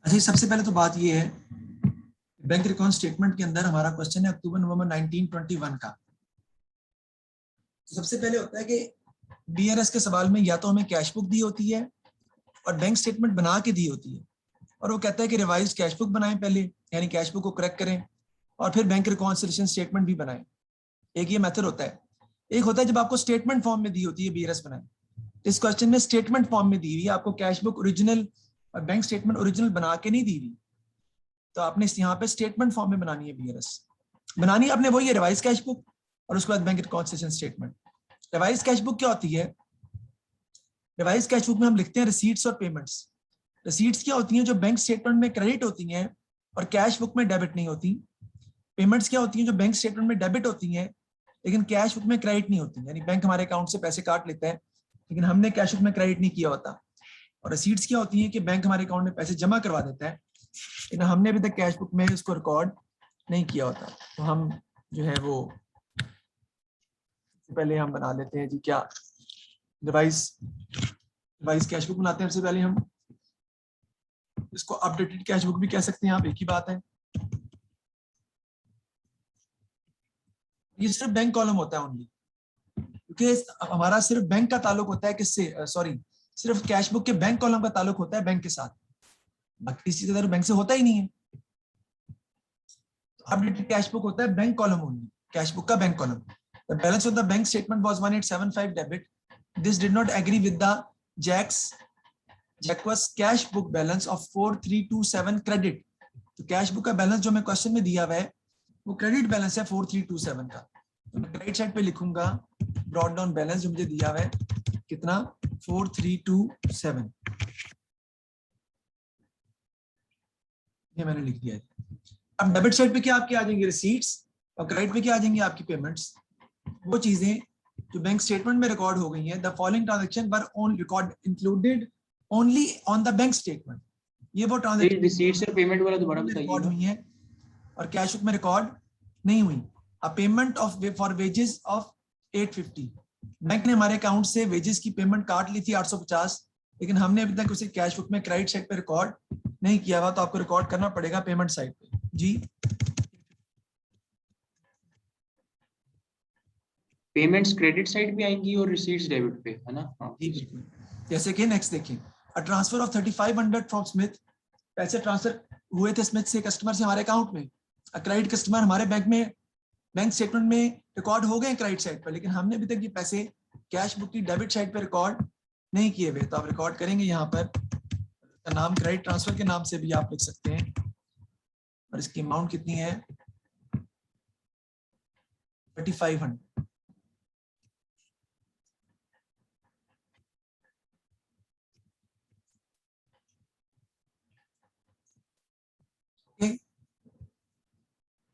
अच्छा, सबसे पहले तो बात ये है, बैंक रिकॉर्ड स्टेटमेंट के अंदर हमारा क्वेश्चन है अक्टूबर नवंबर 1921 का। तो सबसे पहले होता है कि बीआरएस के सवाल में या तो हमें कैश बुक दी होती है और बैंक स्टेटमेंट बना के दी होती है, और वो कहता है कि रिवाइज कैश बुक बनाएं पहले, यानी कैश बुक को करेक्ट करें और फिर बैंक रिकॉन्सिलिएशन स्टेटमेंट भी बनाएं। एक ये मेथड होता है। एक होता है जब आपको स्टेटमेंट फॉर्म में दी होती है बीआरएस बनाएं। इस क्वेश्चन में स्टेटमेंट फॉर्म में दी हुई है, आपको कैश बुक ओरिजिनल और बैंक स्टेटमेंट ओरिजिनल बना के नहीं दी हुई, तो आपने यहाँ पे स्टेटमेंट फॉर्म में बनानी है बीआरएस। बनानी आपने वही है रिवाइज कैश बुक और उसके बाद bank reconciliation statement. Revise cash book क्या होती है? रिवाइज कैश बुक में हम लिखते हैं रिसीट्स और पेमेंट्स। रिसीट्स क्या होती हैं? जो बैंक स्टेटमेंट में क्रेडिट होती हैं और कैश बुक में डेबिट नहीं होती। पेमेंट्स क्या होती हैं? जो बैंक स्टेटमेंट में डेबिट होती हैं लेकिन कैश बुक में क्रेडिट नहीं होती, यानी बैंक हमारे अकाउंट से पैसे काट लेता है लेकिन हमने कैश बुक में क्रेडिट नहीं किया होता। और रिसीट्स क्या होती हैं? कि बैंक हमारे अकाउंट में पैसे जमा करवा देता है लेकिन हमने अभी तक कैश बुक में उसको रिकॉर्ड नहीं किया होता। तो हम जो है वो पहले हम बना लेते हैं जी, क्या रिवाइज कैश बुक बनाते हैं। सबसे पहले हम इसको अपडेटेड कैश बुक भी कह सकते हैं आप, एक ही बात है। ये सिर्फ बैंक कॉलम होता है ओनली, क्योंकि हमारा सिर्फ बैंक का ताल्लुक होता है किससे, सॉरी, सिर्फ कैश बुक के बैंक कॉलम का ताल्लुक होता है बैंक के साथ, बाकी किसी तरह बैंक से होता ही नहीं है। तो अपडेटेड कैश बुक होता है bank column only, cash book का bank column. The balance of the bank statement was 1875 debit. This did not agree with the Jacques cash book balance of 4327 credit. तो cash book का balance जो मैं question में दिया हुआ है वो क्रेडिट बैलेंस है 4327 का। तो मैं राइट साइड पे लिखूंगा ब्रॉड डाउन बैलेंस जो मुझे दिया हुआ है कितना, 4327, ये मैंने लिख दिया है। अब डेबिट साइड पे क्या आपके आ जाएंगे रिसीट्स और क्रेडिट पे क्या आ जाएंगे आपकी पेमेंट्स। वो चीजें जो बैंक स्टेटमेंट में रिकॉर्ड हो गई हैं, the following transaction were on record included only on the bank statement. ये वो ट्रांजैक्शन रिसीट्स और पेमेंट वाला दोबारा रिकॉर्ड बताइएगा। हुई है और कैश बुक में रिकॉर्ड नहीं हुई। अ payment of for wages of 850, bank ने हमारे अकाउंट से वेजेस की पेमेंट काट ली थी 850, लेकिन हमने अभी तक उसे कैश बुक में क्रेडिट साइड पे रिकॉर्ड नहीं किया हुआ, तो आपको रिकॉर्ड करना पड़ेगा पेमेंट साइड पे जी। पेमेंट्स क्रेडिट साइड पे आएंगी और रिसीट्स डेबिट पे, है ना? हाँ जी बिल्कुल। जैसे कि नेक्स्ट देखिए, a transfer of 3500 from Smith, पैसे ट्रांसफर हुए थे स्मिथ से कस्टमर से हमारे अकाउंट में। अ क्रेडिट कस्टमर हमारे बैंक में बैंक स्टेटमेंट में रिकॉर्ड हो गए क्रेडिट साइड पर, लेकिन हमने अभी तक ये पैसे कैश बुक की डेबिट साइड पर रिकॉर्ड नहीं किए हुए, तो आप रिकॉर्ड करेंगे यहाँ पर नाम क्रेडिट ट्रांसफर के नाम से भी आप लिख सकते हैं, और इसकी अमाउंट कितनी है 3500।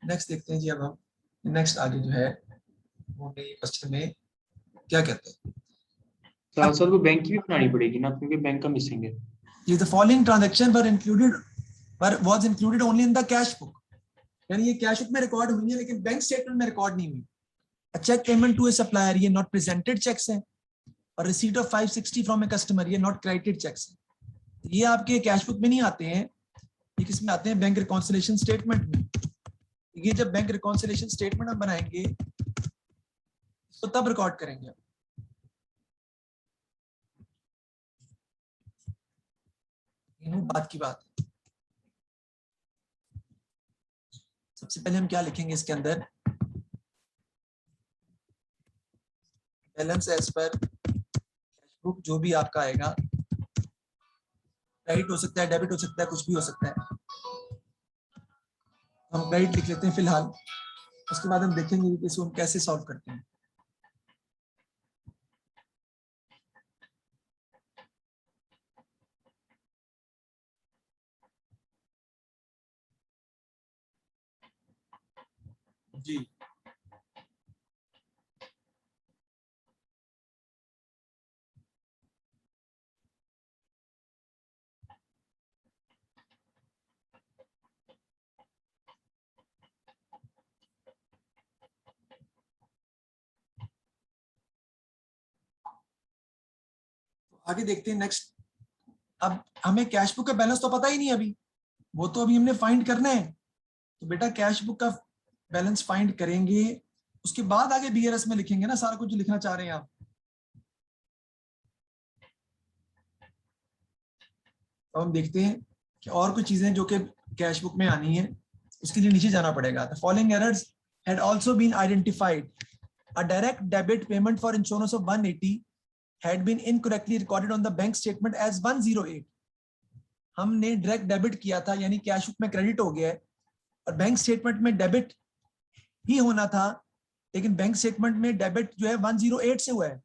नेक्स्ट देखते हैं जी। अब हम नेक्स्ट आगे जो है वो क्वेश्चन में क्या कहते हैं, साथ साथ को बैंक की भी बनानी पड़ेगी ना, क्योंकि बैंक का मिसिंग है। ये the following transaction were included was included only in the cash book, यानी ये कैश बुक में रिकॉर्ड हुई है लेकिन बैंक स्टेटमेंट में रिकॉर्ड नहीं हुई। A cheque payment to a supplier, ये नॉट प्रेजेंटेड चेक्स हैं, और receipt of 560 from a customer, ये नॉट क्रेडिटेड चेक्स हैं। ये आपके कैश बुक में नहीं आते हैं, ये किसमें आते हैं, बैंक रिकॉन्सिलिएशन स्टेटमेंट में। ये जब बैंक रिकॉन्सिलिएशन स्टेटमेंट हम बनाएंगे तो तब रिकॉर्ड करेंगे। बात की बात है। सबसे पहले हम क्या लिखेंगे इसके अंदर, balance as per cash book, जो भी आपका आएगा, क्रेडिट हो सकता है, डेबिट हो सकता है, कुछ भी हो सकता है। हम क्रेडिट लिख लेते हैं फिलहाल, उसके बाद हम देखेंगे कि इसको हम कैसे सॉल्व करते हैं। जी आगे देखते हैं नेक्स्ट। अब हमें कैश बुक का बैलेंस तो पता ही नहीं अभी, वो तो अभी हमने फाइंड करना है। तो बेटा कैश बुक का बैलेंस फाइंड करेंगे, उसके बाद आगे बीआरएस में लिखेंगे ना सारा कुछ जो लिखना चाह रहे हैं आप। तो हम देखते हैं कि और कुछ चीजें जो कि कैश बुक में आनी है, उसके लिए नीचे जाना पड़ेगा। The following errors had also been identified. A direct debit payment for insurance of 180 had been incorrectly recorded on the bank statement as 108। हमने डायरेक्ट डेबिट किया था, यानी कैश बुक में क्रेडिट हो गया है, और बैंक स्टेटमेंट में डेबिट ही होना था, लेकिन बैंक स्टेटमेंट में डेबिट जो है 108 से हुआ है,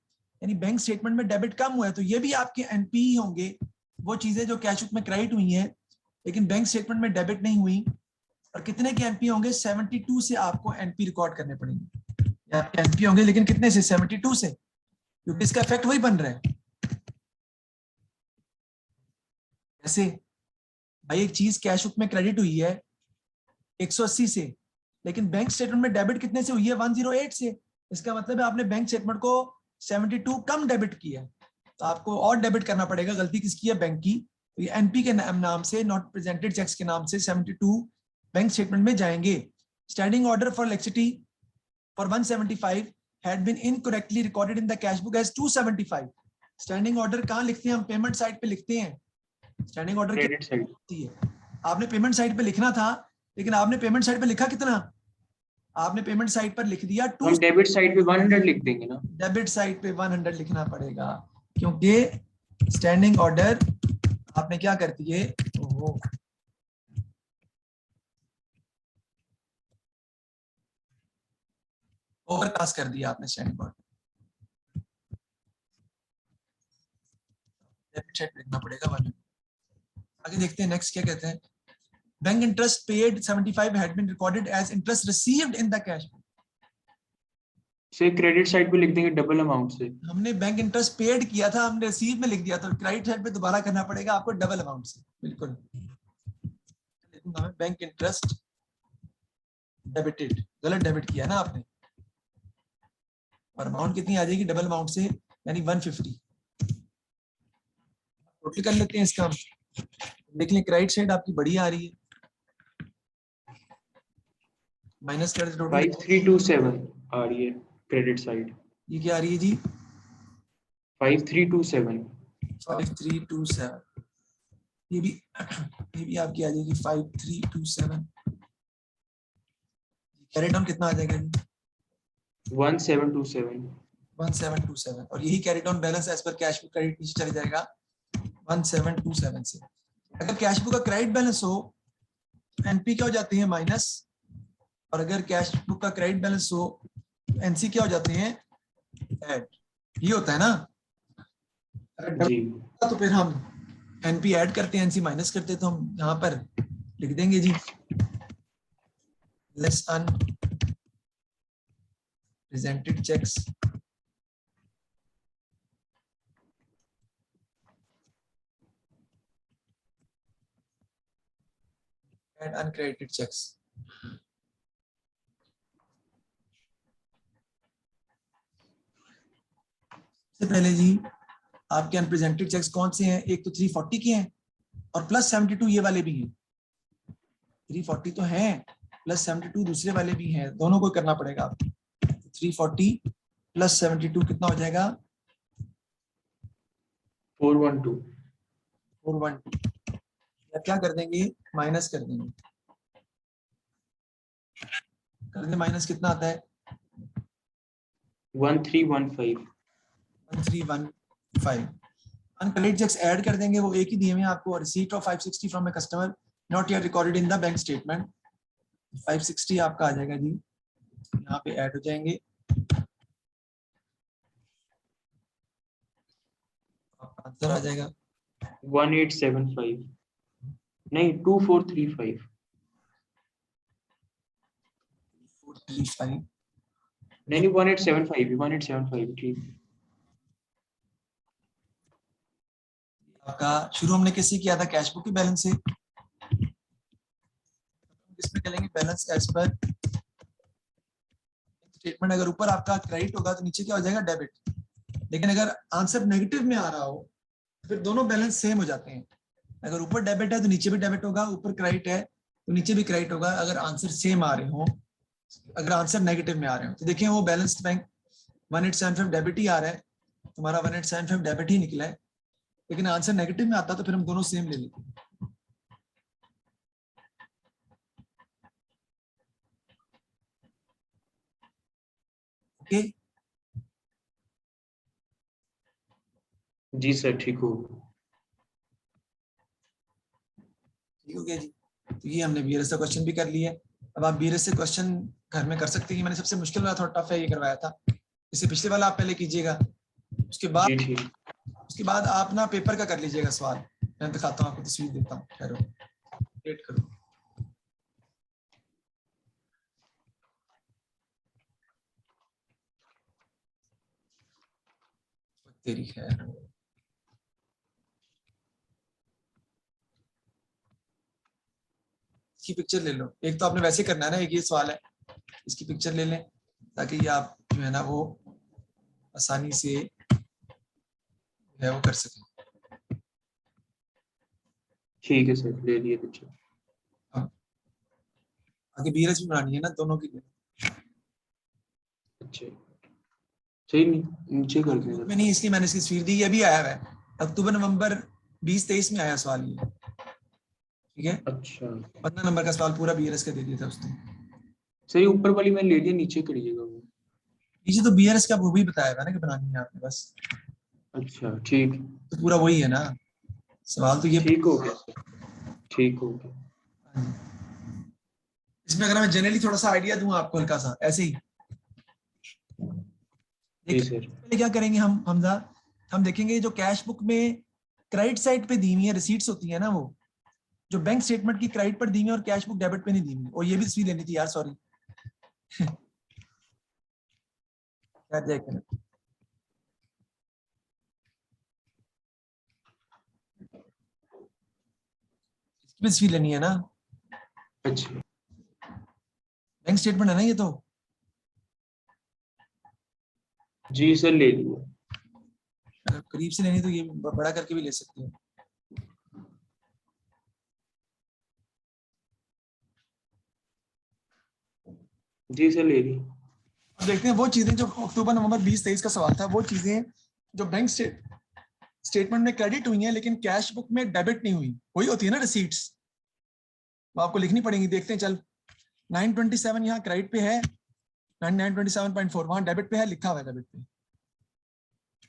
यानी बैंक स्टेटमेंट में डेबिट कम हुआ है। तो ये भी आपके एनपी ही होंगे, वो चीजें जो कैश बुक में क्रेडिट हुई हैं लेकिन बैंक स्टेटमेंट में डेबिट नहीं हुई। और कितने के एनपी होंगे? 72 से आपको एनपी रिकॉर्ड करने पड़ेंगे। आपके एनपी होंगे लेकिन कितने से? 72 से, क्योंकि इसका इफेक्ट वही बन रहा है। ऐसे भाई एक चीज कैश बुक में क्रेडिट हुई है 180 से, लेकिन बैंक स्टेटमेंट में डेबिट कितने से हुई है? 108 से। इसका मतलब है आपने बैंक स्टेटमेंट को 72 कम डेबिट किया है, तो आपको और डेबिट करना पड़ेगा। गलती किसकी है? बैंक की। तो ये एनपी के नाम से, नॉट प्रेजेंटेड चेक्स के नाम से 72 बैंक स्टेटमेंट में जाएंगे। Standing order for electricity for 175 had been incorrectly recorded in the cash book as 275। Standing order कहाँ लिखते हैं हम? पेमेंट साइड पे लिखते हैं। स्टैंडिंग ऑर्डर क्रेडिट साइड होती है, आपने पेमेंट साइड पे लिखना था, लेकिन आपने पेमेंट साइड पे लिखा कितना? आपने पेमेंट साइड पर लिख दिया 2। हम डेबिट साइड पे 100 लिख देंगे ना। डेबिट साइड पे 100 लिखना पड़ेगा, क्योंकि स्टैंडिंग ऑर्डर आपने क्या कर दिए? ओवरपास कर दिया आपने स्टैंडिंग ऑर्डर। डेबिट साइड लिखना पड़ेगा 100। आगे देखते हैं नेक्स्ट क्या कहते हैं। Bank interest paid 75 had been recorded as interest received in the cash book। से क्रेडिट साइड पे लिख देंगे डबल अमाउंट से। हमने बैंक इंटरेस्ट पेड किया था, हमने रिसीव में लिख दिया, तो क्रेडिट साइड पे दोबारा करना पड़ेगा आपको डबल अमाउंट से। बिल्कुल लिखूंगा मैं बैंक इंटरेस्ट डेबिटेड, गलत डेबिट किया ना आपने, और अमाउंट कितनी आ जाएगी डबल अमाउंट से, यानी 150। टोटल कर लेते हैं इसका, देख लें क्रेडिट साइड आपकी बड़ी आ रही है, माइनस कर टोटल 5327 आ रही है क्रेडिट साइड। ये क्या आ रही है जी? 5327 5327। ये भी आपकी आ जाएगी 5327। कैरी डाउन कितना आ जाएगा जी? 1727 1727। और यही carry down balance as per cash book credit नीचे चले जाएगा 1727 से। अगर कैश बुक का क्रेडिट बैलेंस हो एनपी क्या हो जाते हैं? माइनस। और अगर कैश बुक का क्रेडिट बैलेंस हो एनसी क्या हो जाते हैं? ऐड। ये होता है ना। अगर जी। तो फिर हम एनपी ऐड करते हैं, एनसी माइनस करते हैं, तो हम यहाँ पर लिख देंगे जी less unpresented cheques and uncredited cheques. सबसे पहले जी आपके अनप्रेजेंटेड चेक्स कौन से हैं? एक तो 340 के हैं और प्लस 72 ये वाले भी हैं। 340 तो हैं, प्लस 72 दूसरे वाले भी हैं, दोनों को करना पड़ेगा आपको। 340 प्लस 72 कितना हो जाएगा? 412। या क्या कर देंगे? माइनस कर देंगे। कर दें माइनस, कितना आता है? 1315 1315। अनक्रेडिटेड चेक्स ऐड कर देंगे, वो एक ही दिए हुए हैं आपको। Receipt of 560 from a customer not yet recorded in the bank statement. 560 आपका आ जाएगा जी, यहाँ पे ऐड हो जाएंगे। आपका आंसर आ जाएगा 1875 नहीं 2435 435। नहीं 1875 ठीक। आपका शुरू हमने किससे किया था? कैश बुक के बैलेंस से। इसमें चलेंगे बैलेंस एज पर स्टेटमेंट। अगर ऊपर आपका क्रेडिट होगा तो नीचे क्या हो जाएगा? डेबिट। लेकिन अगर आंसर नेगेटिव में आ रहा हो फिर दोनों बैलेंस सेम हो जाते हैं। अगर ऊपर डेबिट है तो नीचे भी डेबिट होगा, ऊपर क्रेडिट है तो नीचे भी क्रेडिट होगा, अगर आंसर सेम आ रहे हो, अगर आंसर नेगेटिव में आ रहे हो। तो देखिए वो बैलेंस्ड बैंक 1875 डेबिट ही आ रहा है, तुम्हारा 1875 डेबिट ही निकला है, लेकिन आंसर नेगेटिव में आता तो फिर हम दोनों सेम ले लेते। ओके जी सर, ठीक हो। ठीक हो गया जी। तो ये हमने बीआरएस का क्वेश्चन भी कर लिया है। अब आप बीआरएस से क्वेश्चन घर में कर सकते हैं। मैंने सबसे मुश्किल वाला थोड़ा टफ है ये करवाया था, इससे पिछले वाला आप पहले कीजिएगा, उसके जी ठीक। बाद आप ना पेपर का कर लीजिएगा सवाल। मैं दिखाता हूँ आपको, तस्वीर देता हूँ, ठहरो वेट करो। तेरी खैर, इसकी पिक्चर ले लो। एक तो आपने वैसे करना है ना, एक ये सवाल है, इसकी पिक्चर ले लें ताकि ये आप जो है ना वो आसानी से है वो कर सकें। ठीक है सर, ले लिए पिक्चर। आगे बीआरएस भी बनानी है ना दोनों की। अच्छा सही, नीचे कर में देना। नहीं, इसलिए मैंने इसकी तस्वीर दी। ये भी आया है अक्टूबर नवंबर 2023 में आया सवाल ये, ठीक है। अच्छा 15 नंबर का सवाल पूरा बीआरएस का दे दिया था उसने। सही, ऊपर वाली मैं ले लिया, नीचे करिएगा वो। नीचे तो बीआरएस का वो भी बताया था ना कि बनानी है आपने, बस अच्छा ठीक। तो पूरा वही है ना सवाल, तो ये ठीक हो गया सर, ठीक हो गया। इसमें अगर मैं जनरली थोड़ा सा आइडिया दूं आपको हल्का सा ऐसे ही, जी सर। पहले क्या करेंगे हम हमजा, हम देखेंगे जो कैश बुक में क्रेडिट साइड पे दी हुई है रिसीट्स होती है ना, वो जो बैंक स्टेटमेंट की क्रेडिट पर दी हुई है और कैश बुक डेबिट पे नहीं दी हुई। और ये भी तस्वीर लेनी थी यार, सॉरी क्या जाए करें। इसकी भी तस्वीर लेनी है ना, अच्छा बैंक स्टेटमेंट है ना ये तो। जी सर, ले लिया। अगर करीब से लेनी तो ये बड़ा करके भी ले सकते हो। जी सर, ले ली। अब देखते हैं वो चीजें जो अक्टूबर नवंबर 2023 का सवाल था, वो चीजें जो बैंक स्टेटमेंट में क्रेडिट हुई हैं लेकिन कैश बुक में डेबिट नहीं हुई, वही होती है ना रिसीट्स, वो आपको लिखनी पड़ेंगी। देखते हैं चल, 927 यहाँ क्रेडिट पे है, 927.4 वहां डेबिट पे है, लिखा हुआ है डेबिट पे।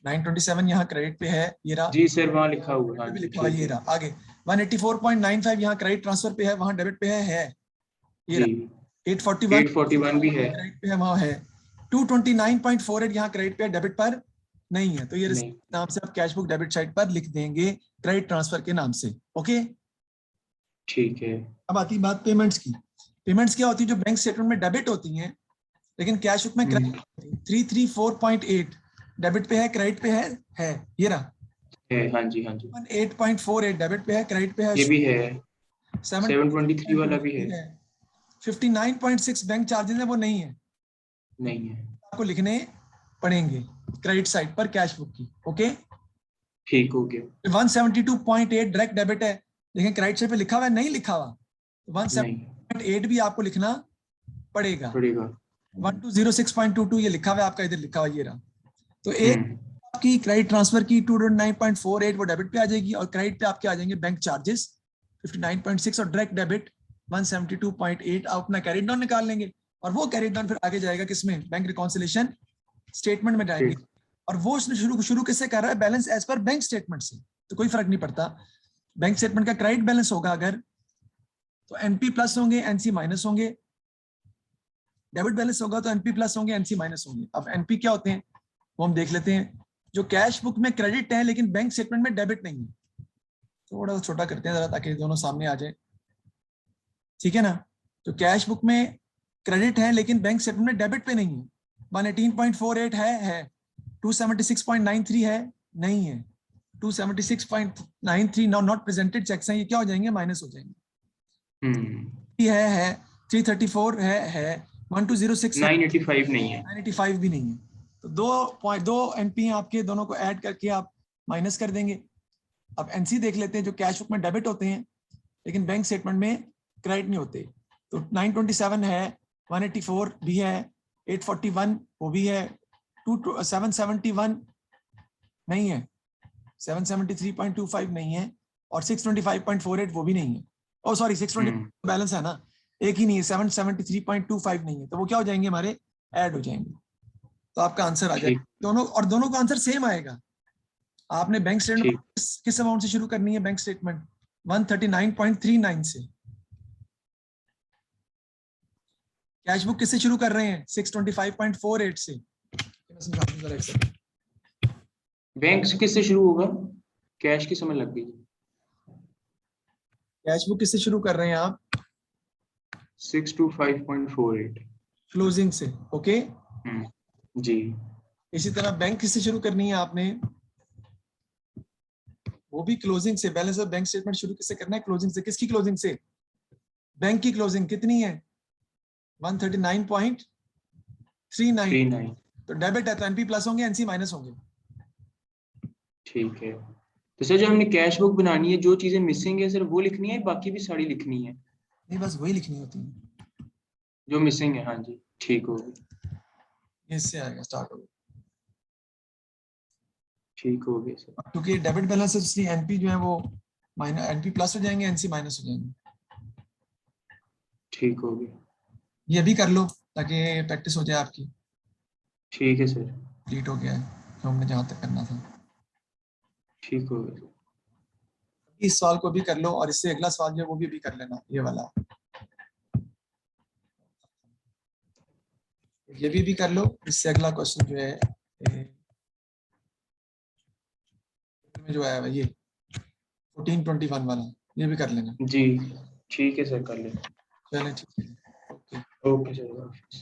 927 यहाँ क्रेडिट पे है, ये रहा, जी सर, वहाँ लिखा हुआ, हाँ भी जी लिखा हुआ ठीक ये है। रहा। आगे 184.95 यहाँ क्रेडिट ट्रांसफर पे है, वहां डेबिट पे है ये जी रहा। 841 841 भी है। क्रेडिट पे है, वहां है। 229.48 यहाँ क्रेडिट पे है, डेबिट पर नहीं है, तो ये नहीं। नाम से आप कैश बुक डेबिट साइड पर लिख देंगे क्रेडिट ट्रांसफर के नाम से। ओके, ठीक है। अब आती है बात पेमेंट्स की। पेमेंट्स क्या होती है, जो बैंक स्टेटमेंट में डेबिट होती हैं लेकिन कैश बुक में क्रेडिट। 334.8 डेबिट पे है, क्रेडिट पे है ये रहा। है, हाँ जी हाँ जी। 8.48 डेबिट पे है, क्रेडिट पे है। ये भी है। 723 वाला भी 7.23 है। है। 59.6 बैंक चार्जेस है, वो नहीं है, नहीं है। आपको लिखने पड़ेंगे क्रेडिट साइड पर कैश बुक की। ओके, ठीक हो गया। 172.8 डायरेक्ट डेबिट है, लेकिन क्रेडिट साइड पे लिखा हुआ है, नहीं लिखा हुआ, तो नहीं 172.8 भी आपको लिखना पड़ेगा। पड़ेगा। 1206.22 ये लिखा हुआ है आपका, इधर लिखा हुआ ये रहा। तो एक हम्म। आपकी क्रेडिट ट्रांसफर की 209.48 वो डेबिट पे आ जाएगी, और क्रेडिट पे आपके आ जाएंगे बैंक चार्जेस 59.6, और डायरेक्ट डेबिट 172.8। आप अपना कैरी डाउन निकाल लेंगे, और वो कैरी डाउन फिर आगे जाएगा किसमें, बैंक रिकॉन्सिलेशन स्टेटमेंट में जाएंगे। ठीक। और वो उसने शुरू किससे कर रहा है, balance as per bank statement से, तो कोई फर्क नहीं पड़ता। बैंक स्टेटमेंट का क्रेडिट बैलेंस होगा अगर, तो एनपी प्लस होंगे, एनसी माइनस होंगे। डेबिट बैलेंस होगा तो एनपी प्लस होंगे, एनसी माइनस होंगे। अब एनपी क्या होते हैं वो हम देख लेते हैं। जो कैश बुक में क्रेडिट है लेकिन बैंक स्टेटमेंट में डेबिट नहीं है, थोड़ा सा छोटा करते हैं जरा ताकि दोनों सामने आ जाए, ठीक है ना। तो कैश बुक में क्रेडिट है लेकिन बैंक स्टेटमेंट में डेबिट पे नहीं है। 118.48 है, 276.93 है, नहीं है, 276.93 नॉट प्रेजेंटेड चेक्स हैं, ये क्या हो जाएंगे, माइनस हो जाएंगे। है 334 है 1206 है, 985 नहीं है। 985 भी नहीं है। तो 2.2 एनपी आपके दोनों को ऐड करके आप माइनस कर देंगे, अब एनसी देख लेते हैं, जो कैश बुक में डेबिट होते हैं लेकिन बैंक स्टेटमेंट में क्रेडिट नहीं होते। तो 927 है, 184 भी है, 841 वो भी है, 771 नहीं है, 773.25 नहीं है, और 625.48 वो भी नहीं है। ओ सॉरी, 620 बैलेंस है ना, एक ही नहीं है, 773.25 नहीं है, तो वो क्या हो जाएंगे, हमारे ऐड हो जाएंगे। तो आपका आंसर आ जाएगा दोनों, और दोनों का आंसर सेम आएगा। आपने बैंक स्टेटमेंट किस अमाउंट से शुरू करनी है? बैंक स्टेटमेंट 139.39 से। कैश बुक किससे शुरू कर रहे हैं? 625.48 से। बैंक से किससे शुरू होगा? कैश की समझ लग गई। कैश बुक किससे शुरू कर रहे हैं आप? 625.48 क्लोजिंग से। ओके जी। इसी तरह बैंक किससे शुरू करनी है आपने? वो भी क्लोजिंग से। बैलेंस ऑफ बैंक स्टेटमेंट शुरू किससे करना है? क्लोजिंग से। किसकी क्लोजिंग से? बैंक की क्लोजिंग कितनी है? 139.39। तो डेबिट है तो एनपी प्लस होंगे, एनसी माइनस होंगे। ठीक है, तो सर जब हमने कैश बुक बनानी है, जो चीजें मिसिंग है सर वो लिखनी है, बाकी भी सारी लिखनी है? नहीं, बस वही लिखनी होती है जो मिसिंग है। हाँ जी, ठीक होगी। इससे आएगा, स्टार्ट होगा। ठीक हो गया सर। क्योंकि डेबिट बैलेंस है इसलिए एनपी जो है वो माइनस, एनपी प्लस हो जाएंगे, एनसी माइनस हो जाएंगे। ठीक हो गया। ये भी कर लो ताकि प्रैक्टिस हो जाए आपकी। ठीक है सर। कंप्लीट हो गया है जो हमने जहां तक करना था। ठीक हो गया। इस सवाल को भी कर लो, और इससे अगला सवाल जो है वो भी कर लेना, ये वाला। ये भी कर लो, इससे अगला क्वेश्चन जो है जो है ये 1421 वाला, ये भी कर लेना। जी ठीक है सर, कर लेना। चलें ठीक है, ओके। Okay sir.